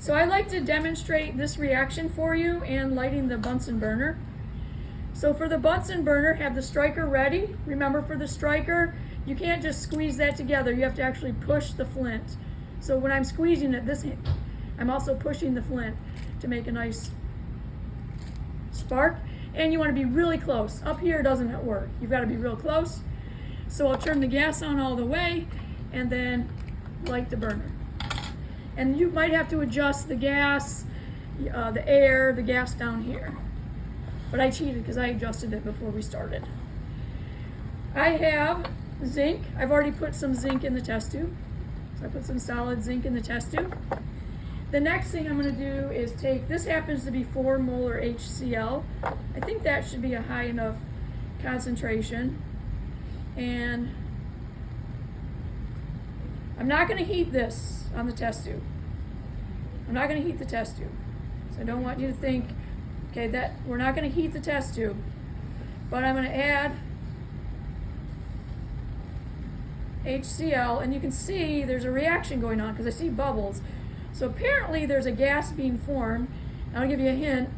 So I like to demonstrate this reaction for you and lighting the Bunsen burner. So for the Bunsen burner, have the striker ready. Remember, for the striker, you can't just squeeze that together. You have to actually push the flint. So when I'm squeezing it, I'm also pushing the flint to make a nice spark. And you want to be really close. Up here doesn't work. You've got to be real close. So I'll turn the gas on all the way and then light the burner. And you might have to adjust the gas, the air, the gas down here. But I cheated because I adjusted it before we started. I have zinc. I've already put some zinc in the test tube. So I put some solid zinc in the test tube. The next thing I'm going to do is take, this happens to be 4 molar HCl. I think that should be a high enough concentration. And I'm not going to heat this on the test tube. I'm not going to heat the test tube. So I don't want you to think, okay, that we're not going to heat the test tube. But I'm going to add HCl, and you can see there's a reaction going on because I see bubbles. So apparently there's a gas being formed. I'll give you a hint.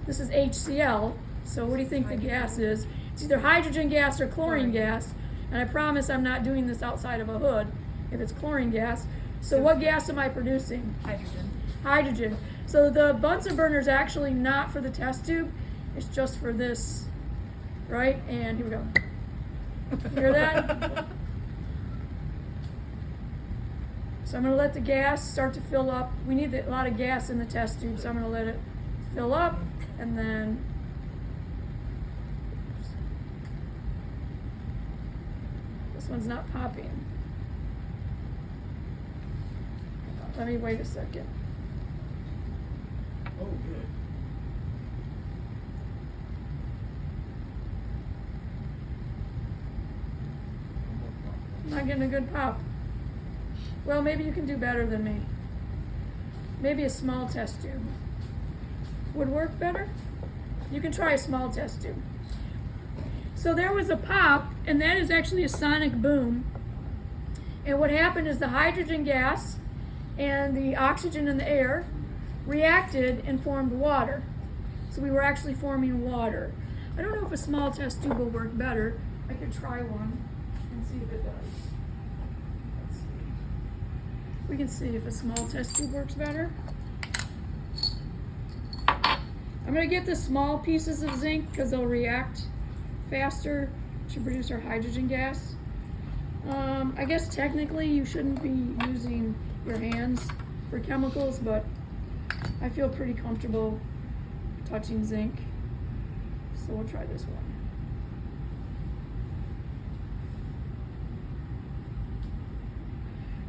This is HCl. So what do you think the gas is? It's either hydrogen gas or chlorine gas. And I promise I'm not doing this outside of a hood if it's chlorine gas. So what gas am I producing? Hydrogen. Hydrogen. So the Bunsen burner is actually not for the test tube. It's just for this, right? And here we go. Hear that? So I'm going to let the gas start to fill up. We need a lot of gas in the test tube, so I'm going to let it fill up, and then this one's not popping. Let me wait a second. Oh, good. I'm not getting a good pop. Well, maybe you can do better than me. Maybe a small test tube would work better. You can try a small test tube. So there was a pop, and that is actually a sonic boom. And what happened is the hydrogen gas and the oxygen in the air reacted and formed water. So we were actually forming water. I don't know if a small test tube will work better. I could try one and see if it does. Let's see. We can see if a small test tube works better. I'm going to get the small pieces of zinc because they'll react faster to produce our hydrogen gas. I guess technically you shouldn't be using your hands for chemicals, but I feel pretty comfortable touching zinc. So we'll try this one.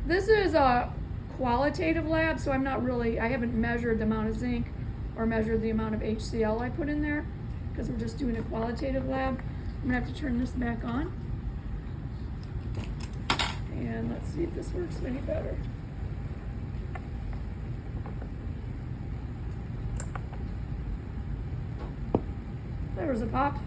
This is a qualitative lab, so I haven't measured the amount of zinc or measured the amount of HCl I put in there because we're just doing a qualitative lab. I'm gonna have to turn this back on. And let's see if this works any better. There was a pop.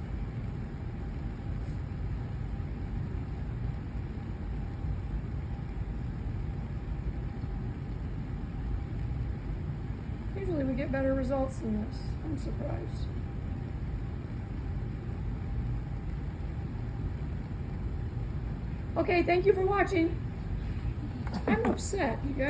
Usually we get better results than this. I'm surprised. Okay, thank you for watching. I'm upset, you guys.